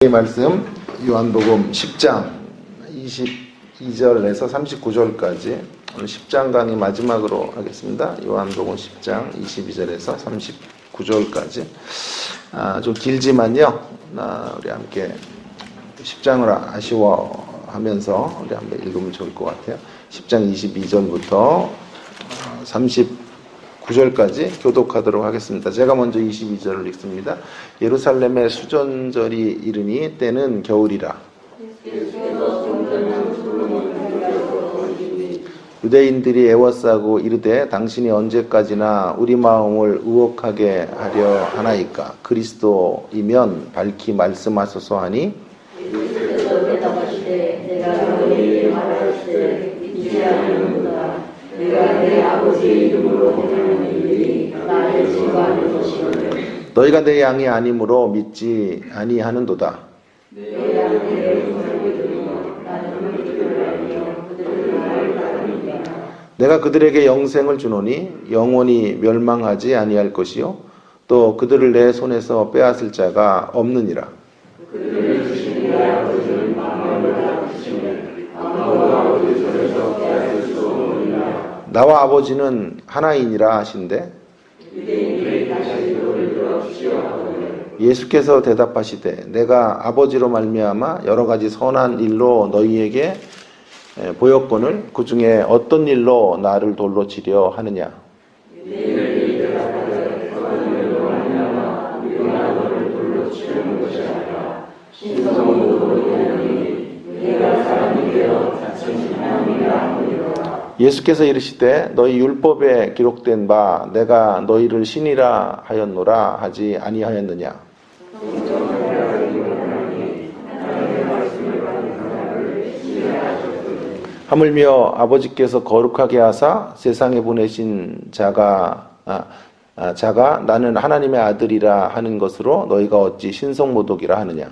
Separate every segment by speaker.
Speaker 1: 이 말씀 요한복음 10장 22절에서 39절까지 오늘 10장 강의 마지막으로 하겠습니다. 요한복음 10장 22절에서 39절까지 좀 길지만요. 우리 함께 10장을 아쉬워하면서 우리 한번 읽으면 좋을 것 같아요. 10장 22절부터 39절까지 교독하도록 하겠습니다. 제가 먼저 22절을 읽습니다. 예루살렘의 수전절이 이르니 때는 겨울이라. 유대인들이 애워싸고 이르되 당신이 언제까지나 우리 마음을 의혹하게 하려 하나이까. 그리스도이면 밝히 말씀하소서 하니 내가 내 아버지의 이름으로 보내는 이들이 나를 증거하는 것이오늘 너희가 내 양이 아니므로 믿지 아니하는도다. 내가 그들에게 영생을 주노니 영원히 멸망하지 아니할 것이요 또 그들을 내 손에서 빼앗을 자가 없느니라. 그들을 주신 내 아버지는 만물을 주시니 아무도 아버지 손에서 빼앗을 수 없느니라. 나와 아버지는 하나이니라 하신대. 예수께서 대답하시되 내가 아버지로 말미암아 여러 가지 선한 일로 너희에게 보였거늘 그 중에 어떤 일로 나를 돌로 치려 하느냐. 예수께서 이르시되 너희 율법에 기록된 바 내가 너희를 신이라 하였노라 하지 아니하였느냐. 하물며 아버지께서 거룩하게 하사 세상에 보내신 자가 나는 하나님의 아들이라 하는 것으로 너희가 어찌 신성모독이라 하느냐.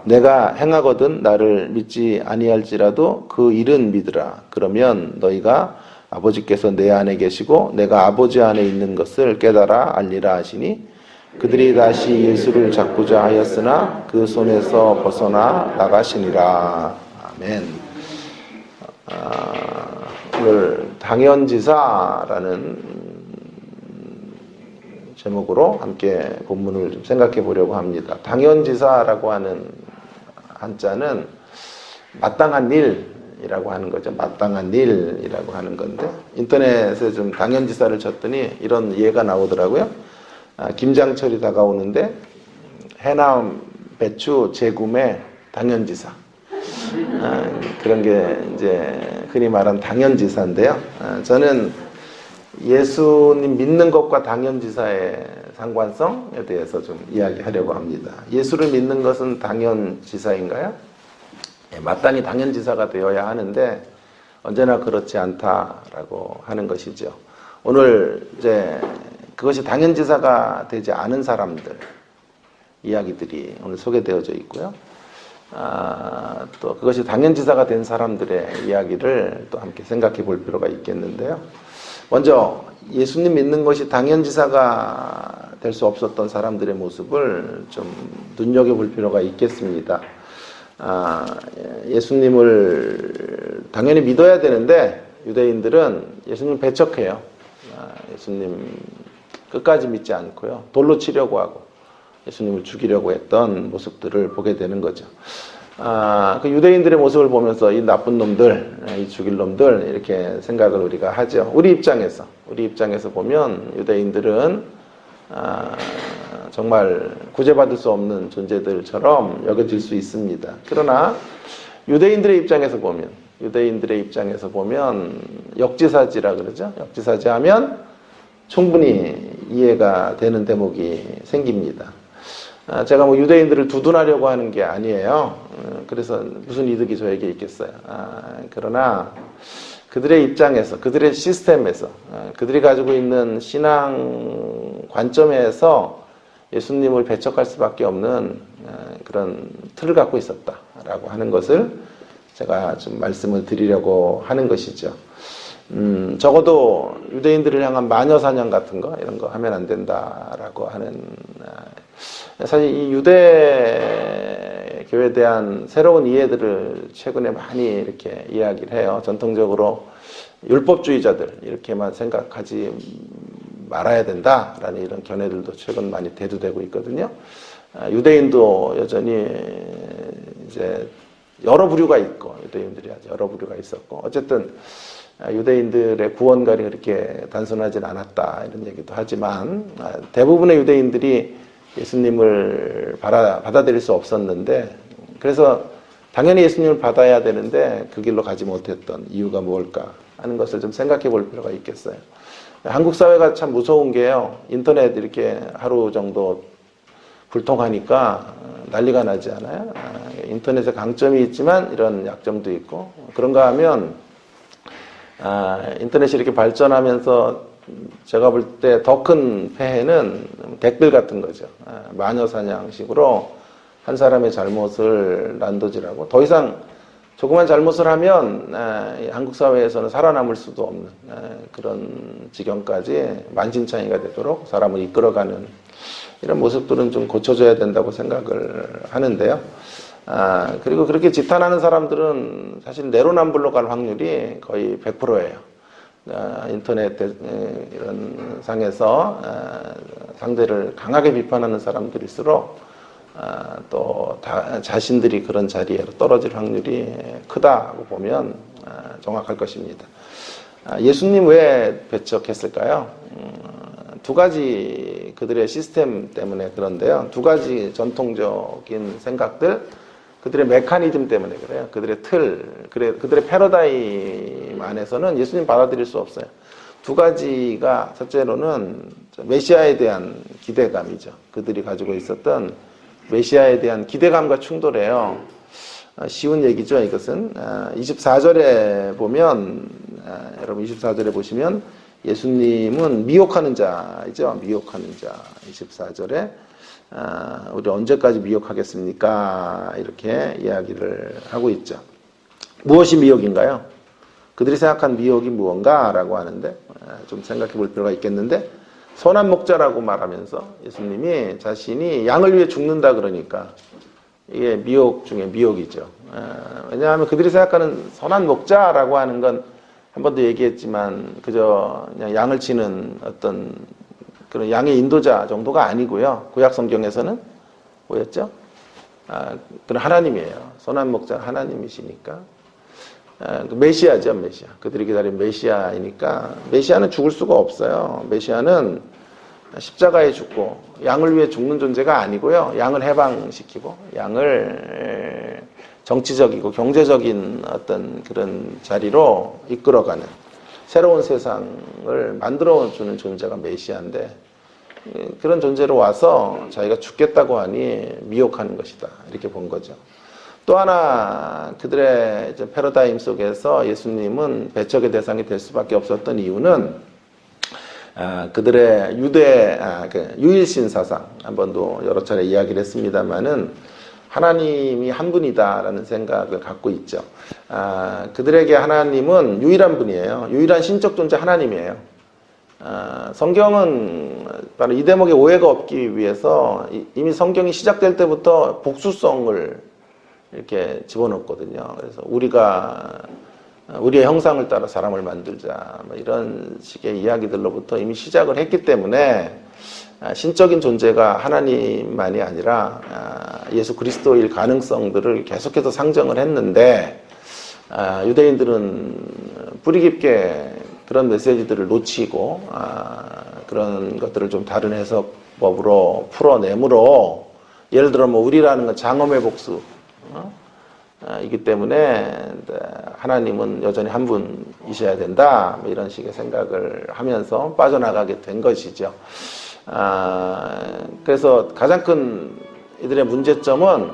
Speaker 1: 내가 행하거든 나를 믿지 아니할지라도 그 일은 믿으라. 그러면 너희가 아버지께서 내 안에 계시고 내가 아버지 안에 있는 것을 깨달아 알리라 하시니 그들이 다시 예수를 잡고자 하였으나 그 손에서 벗어나 나가시니라. 아멘. 오늘 당연지사라는 제목으로 함께 본문을 좀 생각해 보려고 합니다. 당연지사라고 하는 한자는 마땅한 일이라고 하는 거죠. 마땅한 일이라고 하는 건데 인터넷에 좀 당연지사를 쳤더니 이런 예가 나오더라고요. 김장철이 다가오는데 해남 배추 재구매 당연지사. 그런 게 이제 흔히 말하는 당연지사인데요. 저는 예수님 믿는 것과 당연지사의 상관성에 대해서 좀 이야기하려고 합니다. 예수를 믿는 것은 당연지사인가요? 마땅히 당연지사가 되어야 하는데 언제나 그렇지 않다라고 하는 것이죠. 오늘 이제 그것이 당연지사가 되지 않은 사람들 이야기들이 오늘 소개되어져 있고요. 또 그것이 당연지사가 된 사람들의 이야기를 또 함께 생각해 볼 필요가 있겠는데요. 먼저 예수님 믿는 것이 당연지사가 될 수 없었던 사람들의 모습을 좀 눈여겨볼 필요가 있겠습니다. 예수님을 당연히 믿어야 되는데 유대인들은 예수님을 배척해요. 예수님 끝까지 믿지 않고요. 돌로 치려고 하고 예수님을 죽이려고 했던 모습들을 보게 되는 거죠. 그 유대인들의 모습을 보면서 이 나쁜 놈들, 이 죽일 놈들 이렇게 생각을 우리가 하죠. 우리 입장에서 보면 유대인들은 정말 구제받을 수 없는 존재들처럼 여겨질 수 있습니다. 그러나 유대인들의 입장에서 보면 역지사지라 그러죠. 역지사지하면 충분히 이해가 되는 대목이 생깁니다. 제가 뭐 유대인들을 두둔하려고 하는 게 아니에요. 그래서 무슨 이득이 저에게 있겠어요. 그러나 그들의 입장에서, 그들의 시스템에서, 그들이 가지고 있는 신앙 관점에서 예수님을 배척할 수밖에 없는 그런 틀을 갖고 있었다라고 하는 것을 제가 좀 말씀을 드리려고 하는 것이죠. 적어도 유대인들을 향한 마녀 사냥 같은 거 이런 거 하면 안 된다라고 하는 사실 이 유대교에 대한 새로운 이해들을 최근에 많이 이렇게 이야기를 해요. 전통적으로 율법주의자들 이렇게만 생각하지 말아야 된다라는 이런 견해들도 최근 많이 대두되고 있거든요. 유대인도 여전히 이제 여러 부류가 있고 유대인들이 아주 여러 부류가 있었고 어쨌든 유대인들의 구원관이 그렇게 단순하진 않았다 이런 얘기도 하지만 대부분의 유대인들이 예수님을 받아들일 수 없었는데 그래서 당연히 예수님을 받아야 되는데 그 길로 가지 못했던 이유가 무엇일까 하는 것을 좀 생각해 볼 필요가 있겠어요. 한국 사회가 참 무서운 게요. 인터넷 이렇게 하루 정도 불통하니까 난리가 나지 않아요? 인터넷에 강점이 있지만 이런 약점도 있고 그런가 하면 인터넷이 이렇게 발전하면서 제가 볼 때 더 큰 폐해는 댓글 같은 거죠. 마녀 사냥식으로 한 사람의 잘못을 난도질하고 더 이상 조그만 잘못을 하면 한국 사회에서는 살아남을 수도 없는 그런 지경까지 만신창이가 되도록 사람을 이끌어가는 이런 모습들은 좀 고쳐져야 된다고 생각을 하는데요. 그리고 그렇게 지탄하는 사람들은 사실 내로남불로 갈 확률이 거의 100%예요. 인터넷 이런 상에서 상대를 강하게 비판하는 사람들일수록 또 자신들이 그런 자리에 떨어질 확률이 크다고 보면 정확할 것입니다. 예수님 왜 배척했을까요? 두 가지 그들의 시스템 때문에 그런데요. 두 가지 전통적인 생각들, 그들의 메커니즘 때문에 그래요. 그들의 틀, 그들의 패러다임 안에서는 예수님 받아들일 수 없어요. 두 가지가 첫째로는 메시아에 대한 기대감이죠. 그들이 가지고 있었던 메시아에 대한 기대감과 충돌해요. 쉬운 얘기죠, 이것은. 24절에 보면, 여러분 24절에 보시면 예수님은 미혹하는 자이죠. 미혹하는 자. 24절에 우리 언제까지 미혹하겠습니까? 이렇게 이야기를 하고 있죠. 무엇이 미혹인가요? 그들이 생각한 미혹이 무언가라고 하는데 좀 생각해 볼 필요가 있겠는데 선한 목자라고 말하면서 예수님이 자신이 양을 위해 죽는다 그러니까 이게 미혹 중에 미혹이죠. 왜냐하면 그들이 생각하는 선한 목자라고 하는 건 한 번도 얘기했지만 그저 그냥 양을 치는 어떤 그런 양의 인도자 정도가 아니고요. 구약 성경에서는 뭐였죠? 그런 하나님이에요. 선한 목자 하나님이시니까. 메시아죠, 메시아. 그들이 기다린 메시아이니까 메시아는 죽을 수가 없어요. 메시아는 십자가에 죽고 양을 위해 죽는 존재가 아니고요. 양을 해방시키고 양을 정치적이고 경제적인 어떤 그런 자리로 이끌어가는 새로운 세상을 만들어주는 존재가 메시아인데 그런 존재로 와서 자기가 죽겠다고 하니 미혹하는 것이다. 이렇게 본 거죠. 또 하나 그들의 이제 패러다임 속에서 예수님은 배척의 대상이 될 수밖에 없었던 이유는 그들의 유일신 사상 한 번도 여러 차례 이야기를 했습니다마는 하나님이 한 분이다라는 생각을 갖고 있죠. 그들에게 하나님은 유일한 분이에요. 유일한 신적 존재 하나님이에요. 성경은 바로 이 대목에 오해가 없기 위해서 이미 성경이 시작될 때부터 복수성을 이렇게 집어넣거든요. 그래서 우리의 형상을 따라 사람을 만들자 이런 식의 이야기들로부터 이미 시작을 했기 때문에 신적인 존재가 하나님만이 아니라 예수 그리스도일 가능성들을 계속해서 상정을 했는데 유대인들은 뿌리 깊게 그런 메시지들을 놓치고 그런 것들을 좀 다른 해석법으로 풀어내므로 예를 들어 뭐 우리라는 건 장엄의 복수 이기 때문에 하나님은 여전히 한 분이셔야 된다 이런 식의 생각을 하면서 빠져나가게 된 것이죠. 그래서 가장 큰 이들의 문제점은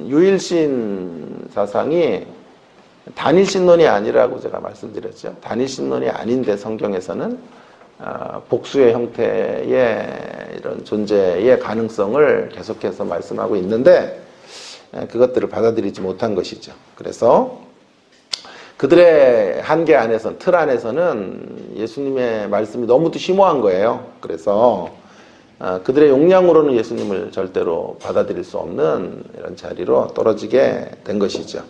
Speaker 1: 유일신 사상이 단일신론이 아니라고 제가 말씀드렸죠. 단일신론이 아닌데 성경에서는 복수의 형태의 이런 존재의 가능성을 계속해서 말씀하고 있는데 그것들을 받아들이지 못한 것이죠. 그래서 그들의 한계 안에서, 틀 안에서는 예수님의 말씀이 너무도 심오한 거예요. 그래서 그들의 용량으로는 예수님을 절대로 받아들일 수 없는 이런 자리로 떨어지게 된 것이죠.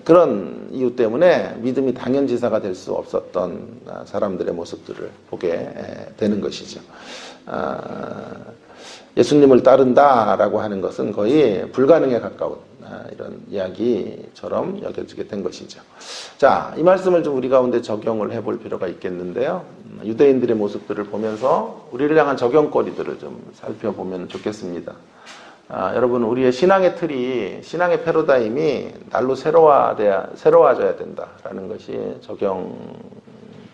Speaker 1: 그런 이유 때문에 믿음이 당연지사가 될 수 없었던 사람들의 모습들을 보게 되는 것이죠. 예수님을 따른다라고 하는 것은 거의 불가능에 가까운 이런 이야기처럼 여겨지게 된 것이죠. 자, 이 말씀을 좀 우리 가운데 적용을 해볼 필요가 있겠는데요. 유대인들의 모습들을 보면서 우리를 향한 적용거리들을 좀 살펴보면 좋겠습니다. 여러분, 우리의 신앙의 틀이, 신앙의 패러다임이 날로 새로워져야 된다라는 것이 적용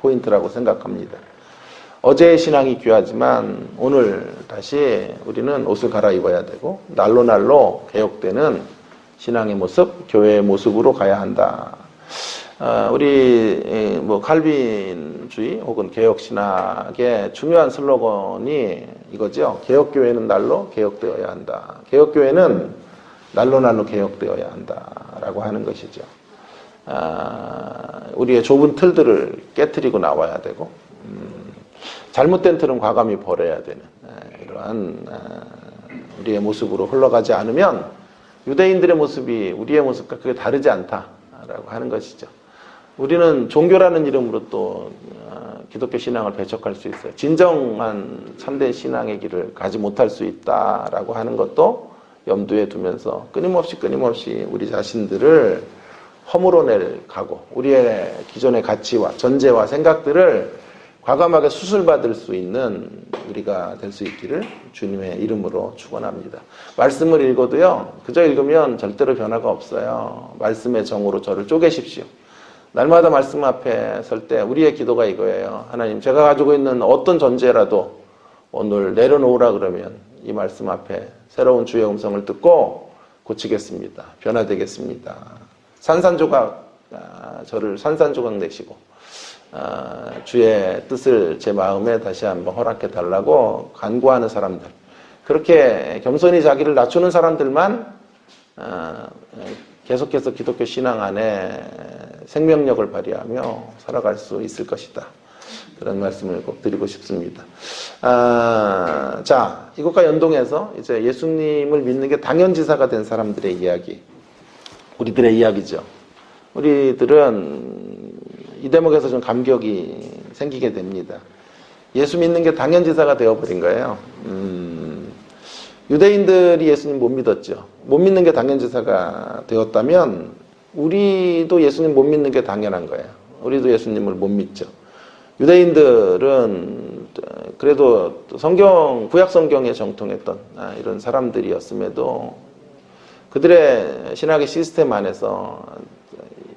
Speaker 1: 포인트라고 생각합니다. 어제의 신앙이 귀하지만 오늘 다시 우리는 옷을 갈아입어야 되고 날로 개혁되는 신앙의 모습, 교회의 모습으로 가야 한다. 우리 칼빈주의 혹은 개혁신학의 중요한 슬로건이 이거죠. 개혁교회는 날로 개혁되어야 한다. 개혁교회는 날로 개혁되어야 한다라고 하는 것이죠. 우리의 좁은 틀들을 깨트리고 나와야 되고 잘못된 틀은 과감히 버려야 되는 이러한 우리의 모습으로 흘러가지 않으면 유대인들의 모습이 우리의 모습과 크게 다르지 않다라고 하는 것이죠. 우리는 종교라는 이름으로 또 기독교 신앙을 배척할 수 있어요. 진정한 참된 신앙의 길을 가지 못할 수 있다라고 하는 것도 염두에 두면서 끊임없이 우리 자신들을 허물어낼 각오, 우리의 기존의 가치와 전제와 생각들을 과감하게 수술받을 수 있는 우리가 될 수 있기를 주님의 이름으로 축원합니다. 말씀을 읽어도요, 그저 읽으면 절대로 변화가 없어요. 말씀의 정으로 저를 쪼개십시오. 날마다 말씀 앞에 설 때 우리의 기도가 이거예요. 하나님, 제가 가지고 있는 어떤 전제라도 오늘 내려놓으라 그러면 이 말씀 앞에 새로운 주의 음성을 듣고 고치겠습니다. 변화되겠습니다. 저를 산산조각 내시고 주의 뜻을 제 마음에 다시 한번 허락해 달라고 간구하는 사람들, 그렇게 겸손히 자기를 낮추는 사람들만 계속해서 기독교 신앙 안에 생명력을 발휘하며 살아갈 수 있을 것이다. 그런 말씀을 꼭 드리고 싶습니다. 자, 이것과 연동해서 이제 예수님을 믿는 게 당연지사가 된 사람들의 이야기, 우리들의 이야기죠. 우리들은 이 대목에서 좀 감격이 생기게 됩니다. 예수 믿는 게 당연지사가 되어버린 거예요. 유대인들이 예수님 못 믿었죠. 못 믿는 게 당연지사가 되었다면 우리도 예수님 못 믿는 게 당연한 거예요. 우리도 예수님을 못 믿죠. 유대인들은 그래도 구약 성경에 정통했던 이런 사람들이었음에도 그들의 신학의 시스템 안에서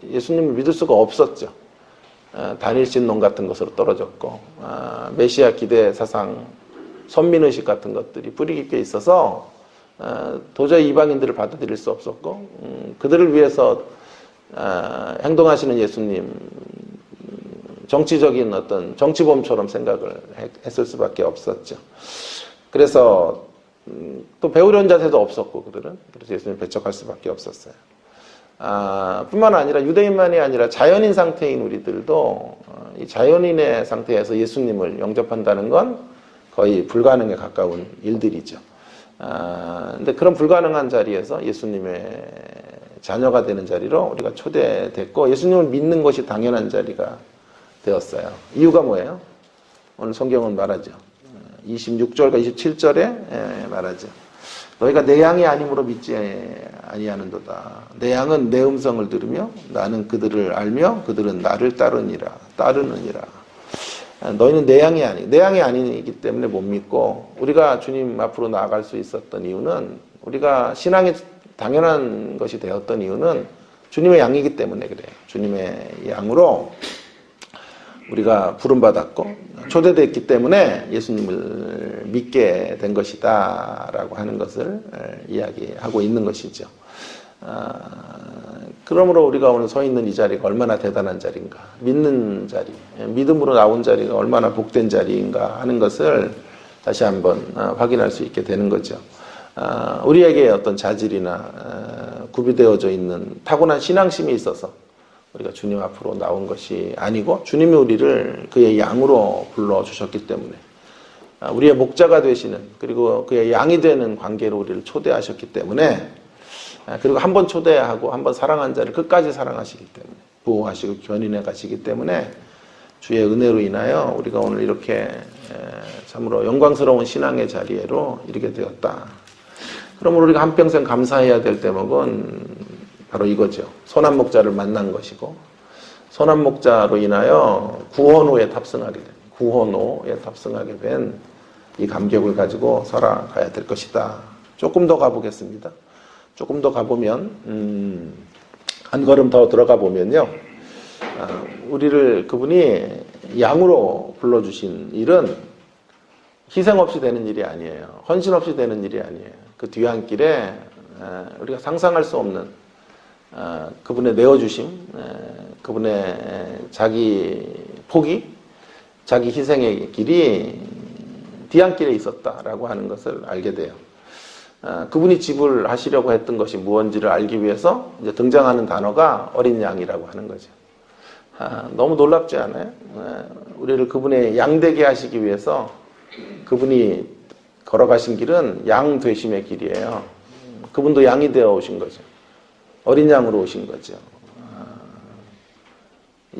Speaker 1: 예수님을 믿을 수가 없었죠. 단일신론 같은 것으로 떨어졌고 메시아 기대 사상, 선민의식 같은 것들이 뿌리 깊게 있어서 도저히 이방인들을 받아들일 수 없었고 그들을 위해서 행동하시는 예수님, 정치적인 어떤 정치범처럼 생각을 했을 수밖에 없었죠. 그래서 또 배우려는 자세도 없었고 그들은 그래서 예수님 배척할 수밖에 없었어요. 뿐만 아니라 유대인만이 아니라 자연인 상태인 우리들도 이 자연인의 상태에서 예수님을 영접한다는 건 거의 불가능에 가까운 일들이죠. 근데 그런 불가능한 자리에서 예수님의 자녀가 되는 자리로 우리가 초대됐고 예수님을 믿는 것이 당연한 자리가 되었어요. 이유가 뭐예요? 오늘 성경은 말하죠. 26절과 27절에 말하죠. 너희가 내 양이 아님으로 믿지 아니하는도다. 내 양은 내 음성을 들으며 나는 그들을 알며 그들은 나를 따르느니라. 너희는 내 양이 아니기 때문에 못 믿고 우리가 주님 앞으로 나아갈 수 있었던 이유는 우리가 신앙이 당연한 것이 되었던 이유는 주님의 양이기 때문에 그래요. 주님의 양으로 우리가 부름받았고 초대됐기 때문에 예수님을 믿게 된 것이다 라고 하는 것을 이야기하고 있는 것이죠. 그러므로 우리가 오늘 서 있는 이 자리가 얼마나 대단한 자리인가, 믿는 자리, 믿음으로 나온 자리가 얼마나 복된 자리인가 하는 것을 다시 한번 확인할 수 있게 되는 거죠. 우리에게 어떤 자질이나 구비되어져 있는 타고난 신앙심이 있어서 우리가 주님 앞으로 나온 것이 아니고 주님이 우리를 그의 양으로 불러주셨기 때문에 우리의 목자가 되시는 그리고 그의 양이 되는 관계로 우리를 초대하셨기 때문에 그리고 한 번 초대하고 한 번 사랑한 자를 끝까지 사랑하시기 때문에 보호하시고 견인해 가시기 때문에 주의 은혜로 인하여 우리가 오늘 이렇게 참으로 영광스러운 신앙의 자리에로 이르게 되었다. 그러므로 우리가 한평생 감사해야 될 대목은 바로 이거죠. 선한 목자를 만난 것이고 선한 목자로 인하여 구원호에 탑승하게 된 이 감격을 가지고 살아가야 될 것이다. 조금 더 가보겠습니다. 조금 더 가보면 한 걸음 더 들어가 보면요. 우리를 그분이 양으로 불러주신 일은 희생 없이 되는 일이 아니에요. 헌신 없이 되는 일이 아니에요. 그 뒤안길에 우리가 상상할 수 없는 그분의 내어주심, 그분의 자기 포기, 자기 희생의 길이 뒤안길에 있었다라고 하는 것을 알게 돼요. 그분이 지불하시려고 했던 것이 무엇인지를 알기 위해서 이제 등장하는 단어가 어린 양이라고 하는 거죠. 너무 놀랍지 않아요? 우리를 그분의 양 되게 하시기 위해서 그분이 걸어가신 길은 양 되심의 길이에요. 그분도 양이 되어 오신 거죠. 어린 양으로 오신 거죠.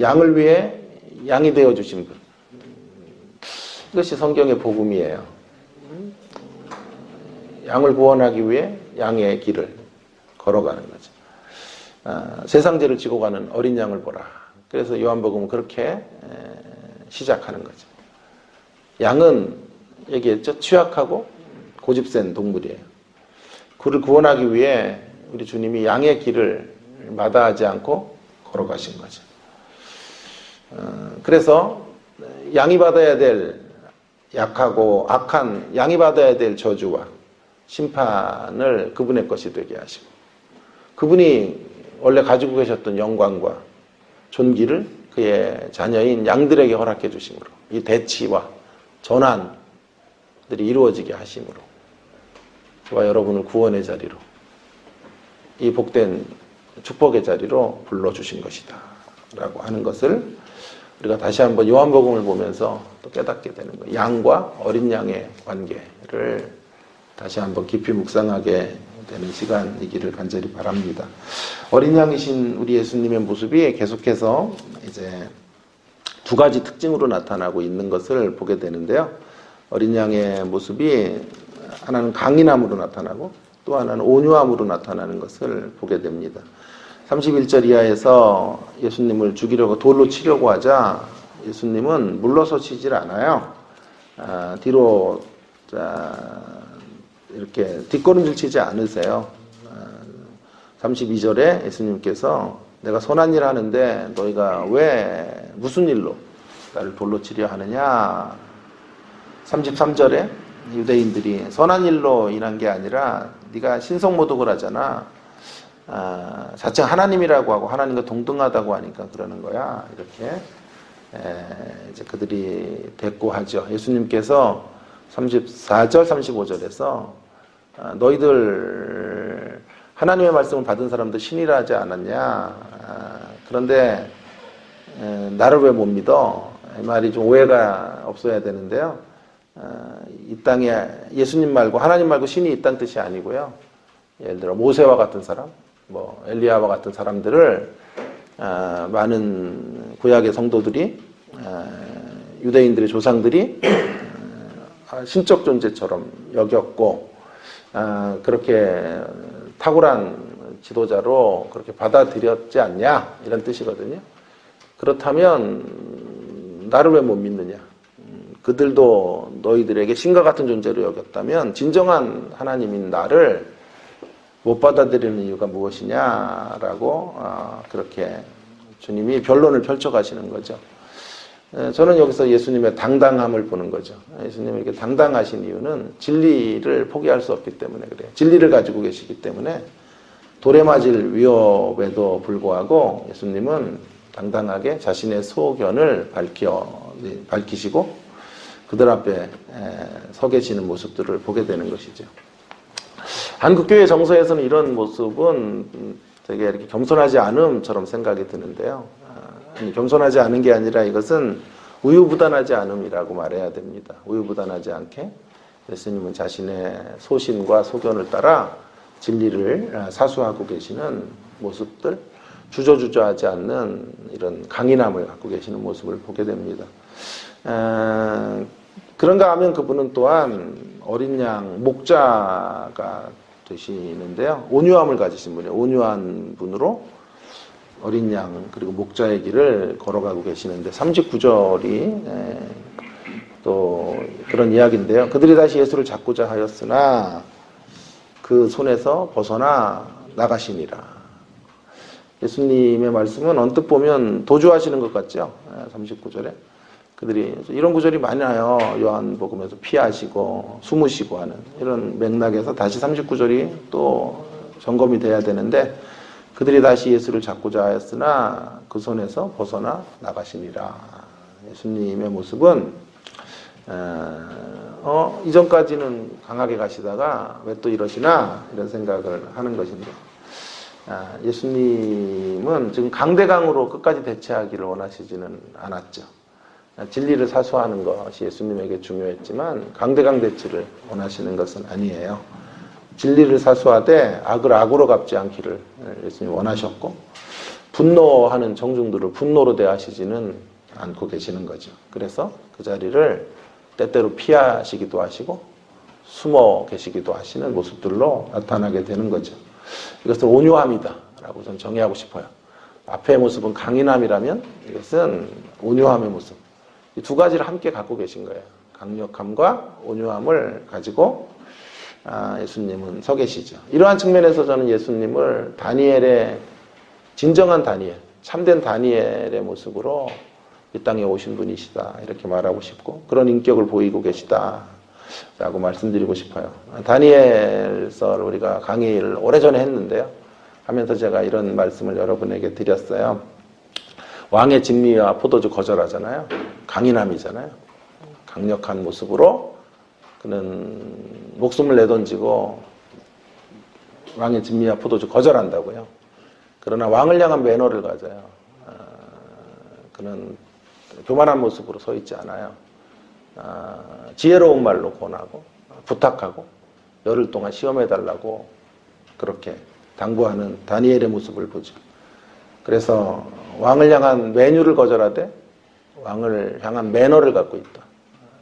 Speaker 1: 양을 위해 양이 되어 주신 분. 이것이 성경의 복음이에요. 양을 구원하기 위해 양의 길을 걸어가는 거죠. 세상죄를 지고 가는 어린 양을 보라. 그래서 요한복음은 그렇게 시작하는 거죠. 양은 얘기했죠. 취약하고 고집센 동물이에요. 그를 구원하기 위해 우리 주님이 양의 길을 마다하지 않고 걸어가신 거죠. 그래서 양이 받아야 될 약하고 악한 양이 받아야 될 저주와 심판을 그분의 것이 되게 하시고 그분이 원래 가지고 계셨던 영광과 존귀를 그의 자녀인 양들에게 허락해 주심으로 이 대치와 전환들이 이루어지게 하심으로 저와 여러분을 구원의 자리로 이 복된 축복의 자리로 불러주신 것이다 라고 하는 것을 우리가 다시 한번 요한복음을 보면서 또 깨닫게 되는 거예요. 양과 어린 양의 관계를 다시 한번 깊이 묵상하게 되는 시간이기를 간절히 바랍니다. 어린 양이신 우리 예수님의 모습이 계속해서 이제 두 가지 특징으로 나타나고 있는 것을 보게 되는데요. 어린 양의 모습이 하나는 강인함으로 나타나고 또 하나는 온유함으로 나타나는 것을 보게 됩니다. 31절 이하에서 예수님을 죽이려고 돌로 치려고 하자 예수님은 물러서시질 않아요. 뒤로 이렇게 뒷걸음질 치지 않으세요. 32절에 예수님께서 내가 선한 일 하는데 너희가 왜 무슨 일로 나를 돌로 치려 하느냐. 33절에 유대인들이 선한 일로 인한 게 아니라 네가 신성모독을 하잖아. 자칭 하나님이라고 하고 하나님과 동등하다고 하니까 그러는 거야. 이렇게 이제 그들이 대꾸하죠. 예수님께서 34절, 35절에서 너희들 하나님의 말씀을 받은 사람들 신이라 하지 않았냐. 그런데 나를 왜 못 믿어? 이 말이 좀 오해가 없어야 되는데요. 이 땅에 예수님 말고 하나님 말고 신이 있다는 뜻이 아니고요. 예를 들어 모세와 같은 사람, 뭐 엘리야와 같은 사람들을 많은 구약의 성도들이 유대인들의 조상들이 신적 존재처럼 여겼고 그렇게 탁월한 지도자로 그렇게 받아들였지 않냐 이런 뜻이거든요. 그렇다면 나를 왜 못 믿느냐? 그들도 너희들에게 신과 같은 존재로 여겼다면 진정한 하나님인 나를 못 받아들이는 이유가 무엇이냐라고 그렇게 주님이 변론을 펼쳐가시는 거죠. 저는 여기서 예수님의 당당함을 보는 거죠. 예수님이 이렇게 당당하신 이유는 진리를 포기할 수 없기 때문에 그래요. 진리를 가지고 계시기 때문에 돌에 맞을 위협에도 불구하고 예수님은 당당하게 자신의 소견을 밝히시고 그들 앞에 서 계시는 모습들을 보게 되는 것이죠. 한국교회 정서에서는 이런 모습은 되게 이렇게 겸손하지 않음처럼 생각이 드는데요. 아니, 겸손하지 않은 게 아니라 이것은 우유부단하지 않음이라고 말해야 됩니다. 우유부단하지 않게 예수님은 자신의 소신과 소견을 따라 진리를 사수하고 계시는 모습들, 주저주저하지 않는 이런 강인함을 갖고 계시는 모습을 보게 됩니다. 그런가 하면 그분은 또한 어린 양 목자가 되시는데요. 온유함을 가지신 분이에요. 온유한 분으로 어린 양 그리고 목자의 길을 걸어가고 계시는데 39절이 또 그런 이야기인데요. 그들이 다시 예수를 잡고자 하였으나 그 손에서 벗어나 나가시니라. 예수님의 말씀은 언뜻 보면 도주하시는 것 같죠? 39절에. 그들이 이런 구절이 많아요. 요한복음에서 피하시고 숨으시고 하는 이런 맥락에서 다시 39절이 또 점검이 돼야 되는데 그들이 다시 예수를 잡고자 하였으나 그 손에서 벗어나 나가시니라. 예수님의 모습은 이전까지는 강하게 가시다가 왜 또 이러시나 이런 생각을 하는 것인데 예수님은 지금 강대강으로 끝까지 대체하기를 원하시지는 않았죠. 진리를 사수하는 것이 예수님에게 중요했지만 강대강 대치를 원하시는 것은 아니에요. 진리를 사수하되 악을 악으로 갚지 않기를 예수님이 원하셨고 분노하는 청중들을 분노로 대하시지는 않고 계시는 거죠. 그래서 그 자리를 때때로 피하시기도 하시고 숨어 계시기도 하시는 모습들로 나타나게 되는 거죠. 이것을 온유함이다 라고 저는 정의하고 싶어요. 앞의 모습은 강인함이라면 이것은 온유함의 모습. 이 두 가지를 함께 갖고 계신 거예요. 강력함과 온유함을 가지고 예수님은 서 계시죠. 이러한 측면에서 저는 예수님을 다니엘의 진정한 다니엘, 참된 다니엘의 모습으로 이 땅에 오신 분이시다 이렇게 말하고 싶고 그런 인격을 보이고 계시다 라고 말씀드리고 싶어요. 다니엘서를 우리가 강의를 오래전에 했는데요. 하면서 제가 이런 말씀을 여러분에게 드렸어요. 왕의 진미와 포도주 거절하잖아요. 강인함이잖아요. 강력한 모습으로 그는 목숨을 내던지고 왕의 진미와 포도주 거절한다고요. 그러나 왕을 향한 매너를 가져요. 그는 교만한 모습으로 서 있지 않아요. 지혜로운 말로 권하고 부탁하고 열흘 동안 시험해달라고 그렇게 당부하는 다니엘의 모습을 보죠. 그래서 왕을 향한 메뉴를 거절하되 왕을 향한 매너를 갖고 있다.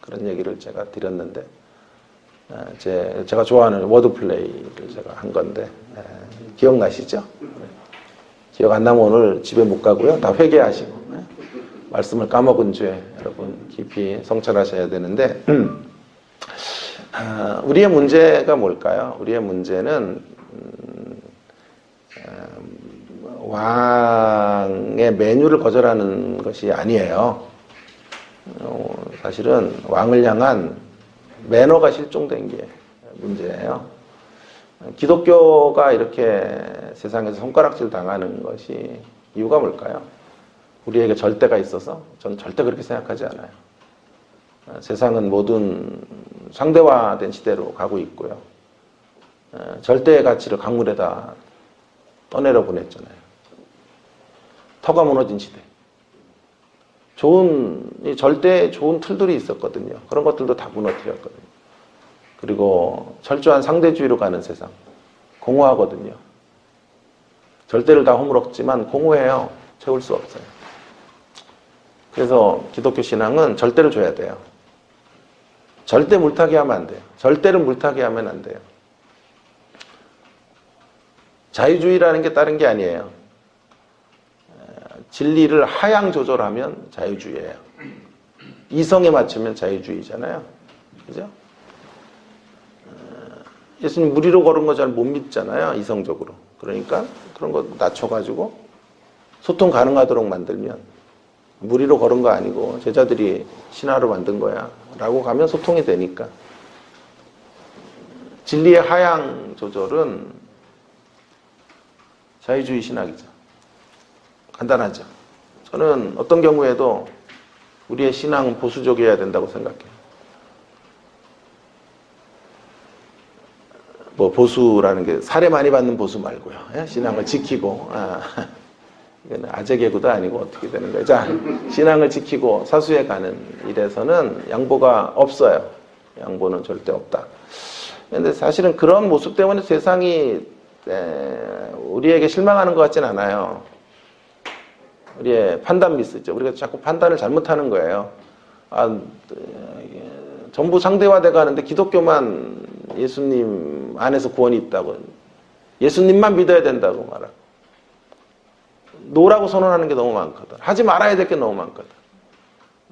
Speaker 1: 그런 얘기를 제가 드렸는데 제가 좋아하는 워드플레이를 제가 한 건데 기억나시죠? 기억 안 나면 오늘 집에 못 가고요. 다 회개하시고 말씀을 까먹은 죄 여러분 깊이 성찰하셔야 되는데 우리의 문제가 뭘까요? 우리의 문제는 왕의 메뉴를 거절하는 것이 아니에요. 사실은 왕을 향한 매너가 실종된 게 문제예요. 기독교가 이렇게 세상에서 손가락질 당하는 것이 이유가 뭘까요? 우리에게 절대가 있어서 저는 절대 그렇게 생각하지 않아요. 세상은 모든 상대화된 시대로 가고 있고요. 절대의 가치를 강물에다 떠내려 보냈잖아요. 터가 무너진 시대. 절대에 좋은 틀들이 있었거든요. 그런 것들도 다 무너뜨렸거든요. 그리고 철저한 상대주의로 가는 세상. 공허하거든요. 절대를 다 허물었지만 공허해요. 채울 수 없어요. 그래서 기독교 신앙은 절대를 줘야 돼요. 절대 물타기 하면 안 돼요. 절대를 물타기 하면 안 돼요. 자유주의라는 게 다른 게 아니에요. 진리를 하향 조절하면 자유주의예요. 이성에 맞추면 자유주의잖아요. 그죠? 예수님 무리로 걸은 거 잘 못 믿잖아요. 이성적으로. 그러니까 그런 거 낮춰가지고 소통 가능하도록 만들면 무리로 걸은 거 아니고 제자들이 신화로 만든 거야 라고 가면 소통이 되니까. 진리의 하향 조절은 자유주의 신학이죠. 간단하죠. 저는 어떤 경우에도 우리의 신앙은 보수적이어야 된다고 생각해요. 뭐 보수라는 게 사례 많이 받는 보수 말고요. 예? 신앙을 지키고 이거는 아재 개구도 아니고 어떻게 되는 거예요? 자, 신앙을 지키고 사수에 가는 일에서는 양보가 없어요. 양보는 절대 없다. 그런데 사실은 그런 모습 때문에 세상이 우리에게 실망하는 것 같진 않아요. 우리의 판단 미스죠. 우리가 자꾸 판단을 잘못하는 거예요. 전부 상대화돼 가는데 기독교만 예수님 안에서 구원이 있다고, 예수님만 믿어야 된다고 말하고, 노라고 선언하는 게 너무 많거든. 하지 말아야 될 게 너무 많거든.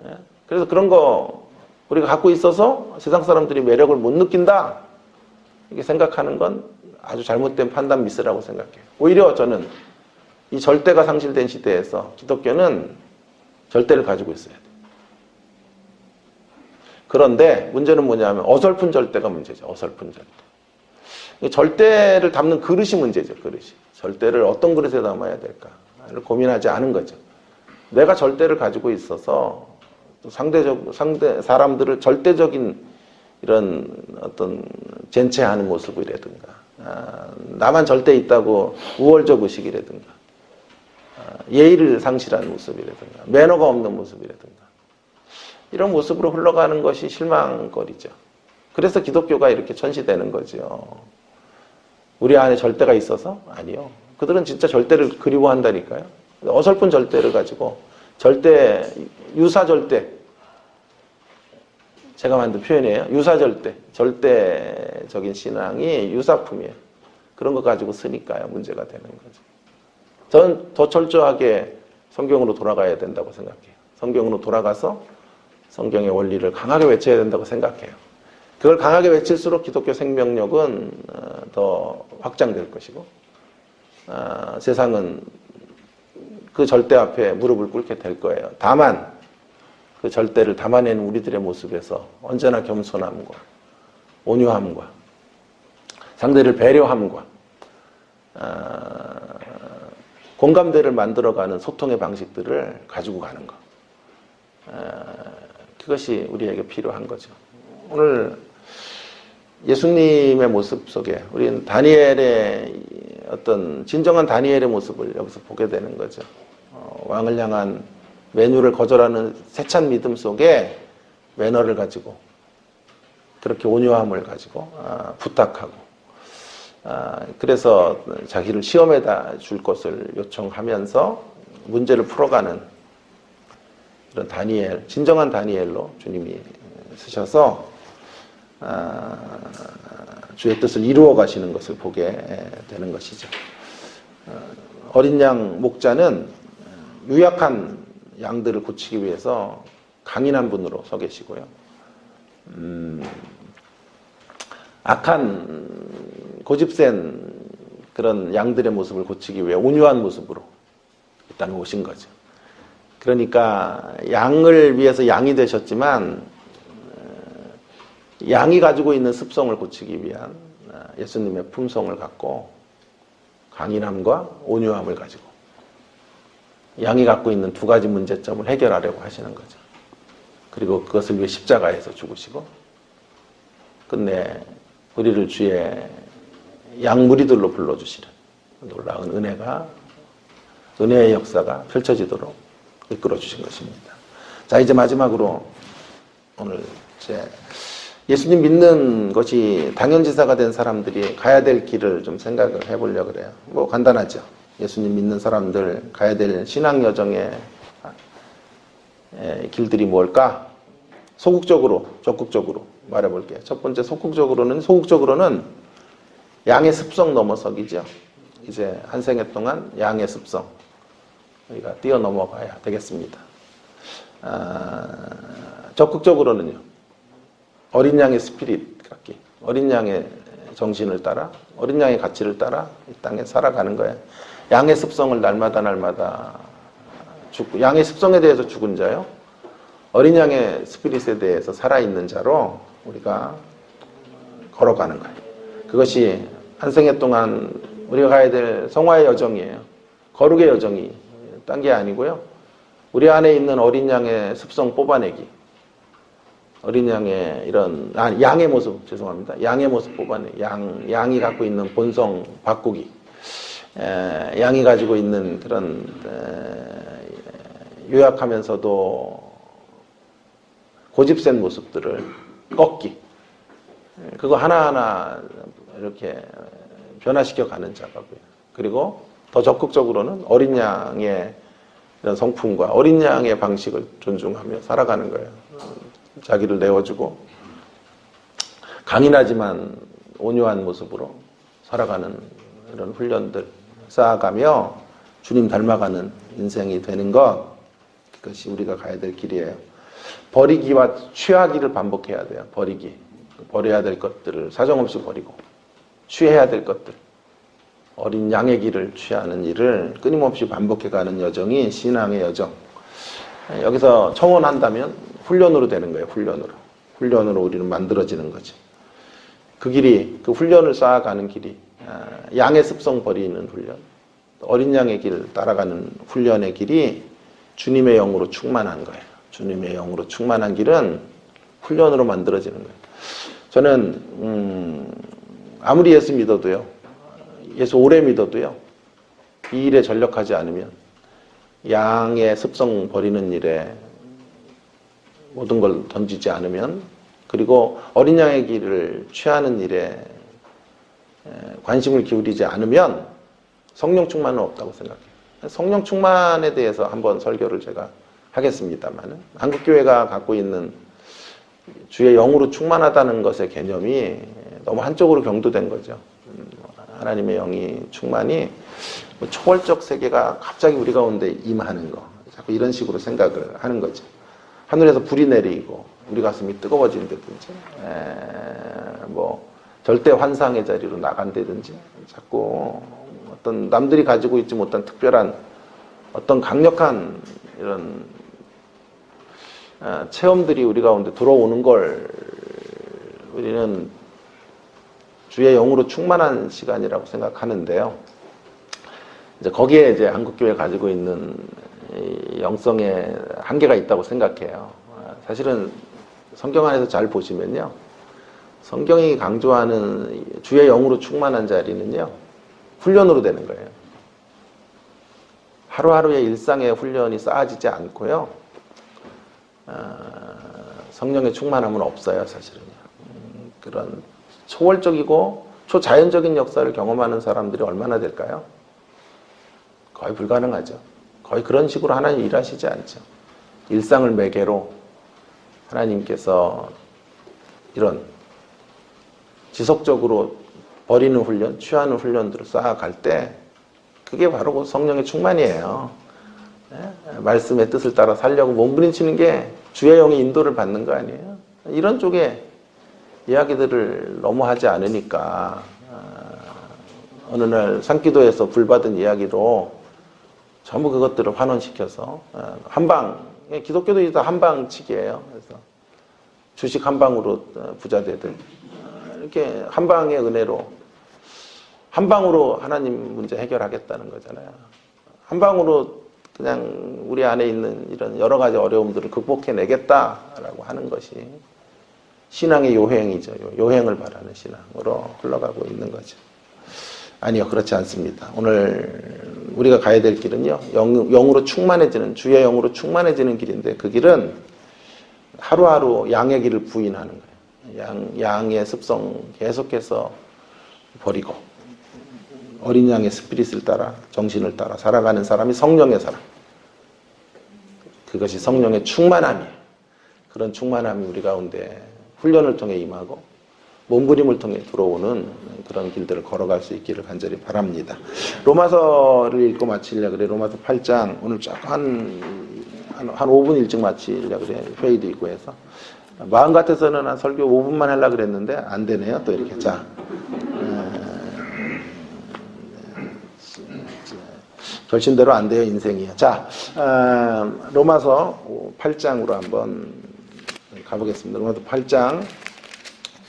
Speaker 1: 예? 그래서 그런 거 우리가 갖고 있어서 세상 사람들이 매력을 못 느낀다, 이렇게 생각하는 건 아주 잘못된 판단 미스라고 생각해요. 오히려 저는 이 절대가 상실된 시대에서 기독교는 절대를 가지고 있어야 돼요. 그런데 문제는 뭐냐면 어설픈 절대가 문제죠. 어설픈 절대. 절대를 담는 그릇이 문제죠. 그릇이. 절대를 어떤 그릇에 담아야 될까를 고민하지 않은 거죠. 내가 절대를 가지고 있어서 상대 사람들을 절대적인 이런 어떤 젠체하는 모습이라든가, 나만 절대 있다고 우월적 의식이라든가, 예의를 상실하는 모습이라든가, 매너가 없는 모습이라든가, 이런 모습으로 흘러가는 것이 실망거리죠. 그래서 기독교가 이렇게 천시되는 거죠. 우리 안에 절대가 있어서? 아니요. 그들은 진짜 절대를 그리워한다니까요. 어설픈 절대를 가지고, 절대, 유사절대, 제가 만든 표현이에요. 유사절대, 절대적인 신앙이 유사품이에요. 그런 거 가지고 쓰니까요, 문제가 되는 거죠. 저는 더 철저하게 성경으로 돌아가야 된다고 생각해요. 성경으로 돌아가서 성경의 원리를 강하게 외쳐야 된다고 생각해요. 그걸 강하게 외칠수록 기독교 생명력은 더 확장될 것이고, 세상은 그 절대 앞에 무릎을 꿇게 될 거예요. 다만 그 절대를 담아내는 우리들의 모습에서 언제나 겸손함과 온유함과 상대를 배려함과 공감대를 만들어가는 소통의 방식들을 가지고 가는 것, 그것이 우리에게 필요한 거죠. 오늘 예수님의 모습 속에 우리는 다니엘의 어떤 진정한 다니엘의 모습을 여기서 보게 되는 거죠. 왕을 향한 메뉴를 거절하는 세찬 믿음 속에 매너를 가지고, 그렇게 온유함을 가지고 부탁하고, 그래서 자기를 시험에다 줄 것을 요청하면서 문제를 풀어가는 이런 다니엘, 진정한 다니엘로 주님이 쓰셔서 주의 뜻을 이루어 가시는 것을 보게 되는 것이죠. 어린 양 목자는 유약한 양들을 고치기 위해서 강인한 분으로 서 계시고요. 악한 고집센 그런 양들의 모습을 고치기 위해 온유한 모습으로 일단 오신 거죠. 그러니까 양을 위해서 양이 되셨지만 양이 가지고 있는 습성을 고치기 위한 예수님의 품성을 갖고 강인함과 온유함을 가지고 양이 갖고 있는 두 가지 문제점을 해결하려고 하시는 거죠. 그리고 그것을 위해 십자가에서 죽으시고 끝내 우리를 주의 양무리들로 불러주시는 놀라운 은혜의 역사가 펼쳐지도록 이끌어 주신 것입니다. 자, 이제 마지막으로 오늘 예수님 믿는 것이 당연지사가 된 사람들이 가야 될 길을 좀 생각을 해보려고 그래요. 뭐 간단하죠. 예수님 믿는 사람들 가야 될 신앙 여정의 길들이 뭘까? 소극적으로, 적극적으로 말해볼게요. 첫 번째 소극적으로는 양의 습성 넘어서기죠. 이제 한 생애 동안 양의 습성 우리가 뛰어넘어가야 되겠습니다. 적극적으로는요. 어린 양의 스피릿 갖기, 어린 양의 정신을 따라, 어린 양의 가치를 따라 이 땅에 살아가는 거예요. 양의 습성을 날마다 죽고, 양의 습성에 대해서 죽은 자요. 어린 양의 스피릿에 대해서 살아있는 자로 우리가 걸어가는 거예요. 그것이 한 생애 동안 우리가 가야 될 성화의 여정이에요. 거룩의 여정이 딴 게 아니고요. 우리 안에 있는 어린 양의 습성 뽑아내기, 어린 양의 이런 양의 모습 죄송합니다. 양의 모습 뽑아내. 양이 갖고 있는 본성 바꾸기. 양이 가지고 있는 그런 요약하면서도 고집센 모습들을 꺾기. 그거 하나하나 이렇게 변화시켜 가는 작업이에요. 그리고 더 적극적으로는 어린 양의 이런 성품과 어린 양의 방식을 존중하며 살아가는 거예요. 자기를 내어주고 강인하지만 온유한 모습으로 살아가는 이런 훈련들 쌓아가며 주님 닮아가는 인생이 되는 것, 그것이 우리가 가야 될 길이에요. 버리기와 취하기를 반복해야 돼요. 버려야 될 것들을 사정없이 버리고 취해야 될 것들, 어린 양의 길을 취하는 일을 끊임없이 반복해가는 여정이 신앙의 여정. 여기서 청원한다면 훈련으로 되는 거예요. 훈련으로 우리는 만들어지는 거지. 그 길이, 그 훈련을 쌓아가는 길이 양의 습성 버리는 훈련, 어린 양의 길 따라가는 훈련의 길이 주님의 영으로 충만한 거예요. 주님의 영으로 충만한 길은 훈련으로 만들어지는 거예요. 저는 아무리 예수 믿어도요, 예수 오래 믿어도요, 이 일에 전력하지 않으면, 양의 습성 버리는 일에 모든 걸 던지지 않으면, 그리고 어린 양의 길을 취하는 일에 관심을 기울이지 않으면 성령 충만은 없다고 생각해요. 성령 충만에 대해서 한번 설교를 제가 하겠습니다만, 한국교회가 갖고 있는 주의 영으로 충만하다는 것의 개념이 너무 한쪽으로 경도된 거죠. 하나님의 영이 충만이 초월적 세계가 갑자기 우리 가운데 임하는 거, 자꾸 이런 식으로 생각을 하는 거죠. 하늘에서 불이 내리고 우리 가슴이 뜨거워진다든지, 뭐 절대 환상의 자리로 나간다든지, 자꾸 어떤 남들이 가지고 있지 못한 특별한 어떤 강력한 이런 체험들이 우리 가운데 들어오는 걸 우리는 주의 영으로 충만한 시간이라고 생각하는데요. 이제 거기에 이제 한국교회가 가지고 있는 영성의 한계가 있다고 생각해요. 사실은 성경 안에서 잘 보시면요, 성경이 강조하는 주의 영으로 충만한 자리는요, 훈련으로 되는 거예요. 하루하루의 일상의 훈련이 쌓아지지 않고요, 성령의 충만함은 없어요, 사실은요. 그런 초월적이고 초자연적인 역사를 경험하는 사람들이 얼마나 될까요? 거의 불가능하죠. 거의 그런 식으로 하나님 일하시지 않죠. 일상을 매개로 하나님께서 이런 지속적으로 버리는 훈련, 취하는 훈련들을 쌓아갈 때 그게 바로 그 성령의 충만이에요. 말씀의 뜻을 따라 살려고 몸부림치는 게 주의 영의 인도를 받는 거 아니에요? 이런 쪽에 이야기들을 너무 하지 않으니까 어느 날 산기도에서 불받은 이야기로 전부 그것들을 환원시켜서 한방, 기독교도 다 한방치기예요. 그래서 주식 한 방으로 부자 되듯 이렇게 한 방의 은혜로 한 방으로 하나님 문제 해결하겠다는 거잖아요. 한 방으로 그냥 우리 안에 있는 이런 여러 가지 어려움들을 극복해내겠다라고 하는 것이 신앙의 요행이죠. 요행을 바라는 신앙으로 흘러가고 있는 거죠. 아니요, 그렇지 않습니다. 오늘 우리가 가야 될 길은요, 영으로 충만해지는, 주의 영으로 충만해지는 길인데, 그 길은 하루하루 양의 길을 부인하는 거예요. 양의 습성 계속해서 버리고, 어린 양의 스피릿을 따라, 정신을 따라 살아가는 사람이 성령의 사람. 그것이 성령의 충만함이에요. 그런 충만함이 우리 가운데 훈련을 통해 임하고 몸부림을 통해 들어오는 그런 길들을 걸어갈 수 있기를 간절히 바랍니다. 로마서를 읽고 마치려고 그래. 로마서 8장 오늘 한 5분 일찍 마치려고 그래. 회의도 있고 해서 마음 같아서는 한 설교 5분만 하려고 그랬는데 안 되네요. 또 이렇게. 자, 결심대로 안 돼요, 인생이요. 자, 로마서 8장으로 한번 가보겠습니다. 로마서 8장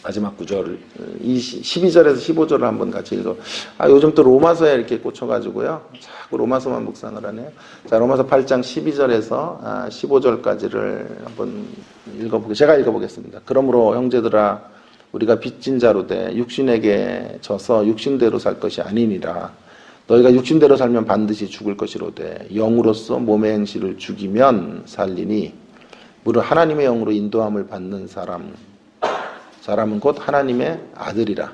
Speaker 1: 마지막 구절 12절에서 15절을 한번 같이 읽어. 요즘 또 로마서에 이렇게 꽂혀가지고요. 자꾸 로마서만 묵상을 하네요. 자, 로마서 8장 12절에서 15절까지를 한번 제가 읽어보겠습니다. 그러므로 형제들아, 우리가 빚진 자로 돼 육신에게 져서 육신대로 살 것이 아니니라. 너희가 육신대로 살면 반드시 죽을 것이로되 영으로서 몸의 행실을 죽이면 살리니 무릇 하나님의 영으로 인도함을 받는 사람은 곧 하나님의 아들이라.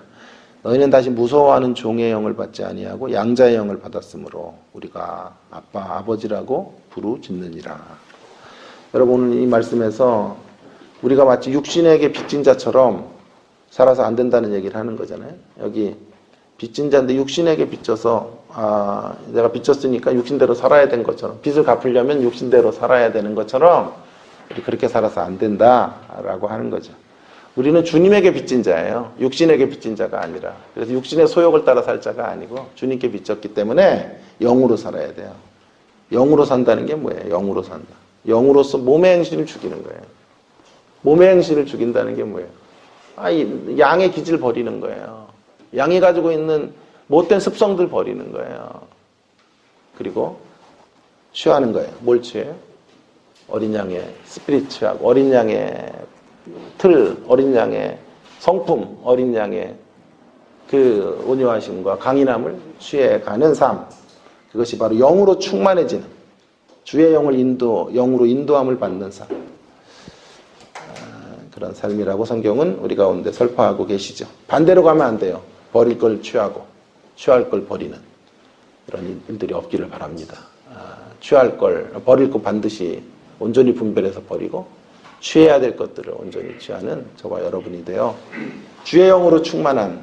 Speaker 1: 너희는 다시 무서워하는 종의 영을 받지 아니하고 양자의 영을 받았으므로 우리가 아빠 아버지라고 부르짖느니라. 여러분, 오늘 이 말씀에서 우리가 마치 육신에게 빚진 자처럼 살아서 안 된다는 얘기를 하는 거잖아요. 여기 빚진 자인데 육신에게 빚져서 내가 빚졌으니까 육신대로 살아야 된 것처럼, 빚을 갚으려면 육신대로 살아야 되는 것처럼 우리 그렇게 살아서 안 된다라고 하는 거죠. 우리는 주님에게 빚진 자예요. 육신에게 빚진 자가 아니라. 그래서 육신의 소욕을 따라 살 자가 아니고 주님께 빚졌기 때문에 영으로 살아야 돼요. 영으로 산다는 게 뭐예요? 영으로 산다. 영으로서 몸의 행실을 죽이는 거예요. 몸의 행실을 죽인다는 게 뭐예요? 이 양의 기질 버리는 거예요. 양이 가지고 있는 못된 습성들 버리는 거예요. 그리고 취하는 거예요. 뭘 취해요? 어린 양의 스피릿 취하고, 어린 양의 틀, 어린 양의 성품, 어린 양의 그 온유하심과 강인함을 취해가는 삶. 그것이 바로 영으로 충만해지는, 주의 영으로 인도함을 받는 삶. 그런 삶이라고 성경은 우리 가운데 설파하고 계시죠. 반대로 가면 안 돼요. 버릴 걸 취하고 취할 걸 버리는 이런 일들이 없기를 바랍니다. 버릴 거 반드시 온전히 분별해서 버리고 취해야 될 것들을 온전히 취하는 저와 여러분이 되어 주의 영으로 충만한,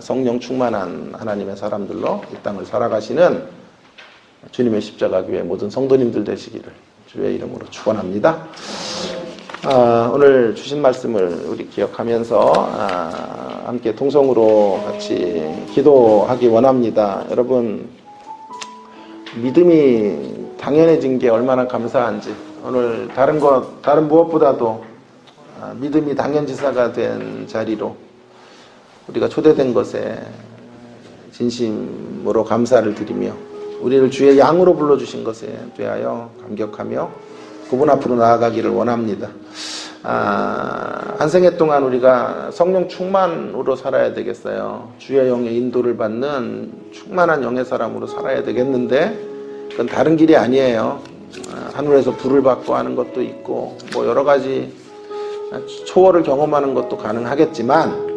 Speaker 1: 성령 충만한 하나님의 사람들로 이 땅을 살아가시는 주님의 십자가 교회 모든 성도님들 되시기를 주의 이름으로 축원합니다. 오늘 주신 말씀을 우리 기억하면서 함께 통성으로 같이 기도하기 원합니다. 여러분, 믿음이 당연해진 게 얼마나 감사한지, 오늘 다른 무엇보다도 믿음이 당연지사가 된 자리로 우리가 초대된 것에 진심으로 감사를 드리며 우리를 주의 양으로 불러주신 것에 대하여 감격하며 그분 앞으로 나아가기를 원합니다. 한 생애 동안 우리가 성령 충만으로 살아야 되겠어요. 주의 영의 인도를 받는 충만한 영의 사람으로 살아야 되겠는데 그건 다른 길이 아니에요. 하늘에서 불을 받고 하는 것도 있고 뭐 여러 가지 초월을 경험하는 것도 가능하겠지만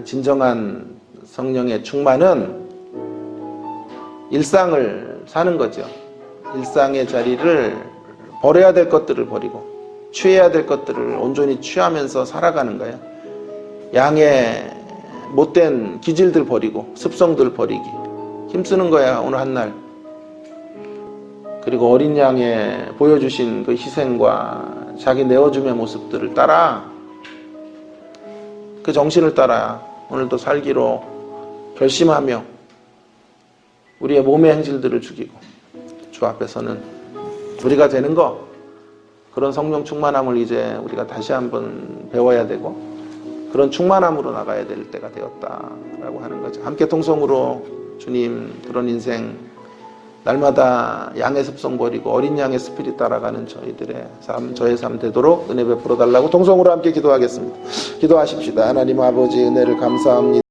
Speaker 1: 진정한 성령의 충만은 일상을 사는 거죠. 일상의 자리를 버려야 될 것들을 버리고 취해야 될 것들을 온전히 취하면서 살아가는 거예요. 양의 못된 기질들 버리고 습성들 버리기 힘쓰는 거야, 오늘 한 날. 그리고 어린 양의 보여주신 그 희생과 자기 내어줌의 모습들을 따라, 그 정신을 따라 오늘도 살기로 결심하며 우리의 몸의 행실들을 죽이고 주 앞에서는 우리가 되는 거, 그런 성령 충만함을 이제 우리가 다시 한번 배워야 되고 그런 충만함으로 나가야 될 때가 되었다라고 하는 거죠. 함께 통성으로 주님, 그런 인생 날마다 양의 습성 버리고 어린 양의 스피릿 따라가는 저희들의 삶, 저의 삶 되도록 은혜 베풀어 달라고 통성으로 함께 기도하겠습니다. 기도하십시다. 하나님 아버지, 은혜를 감사합니다.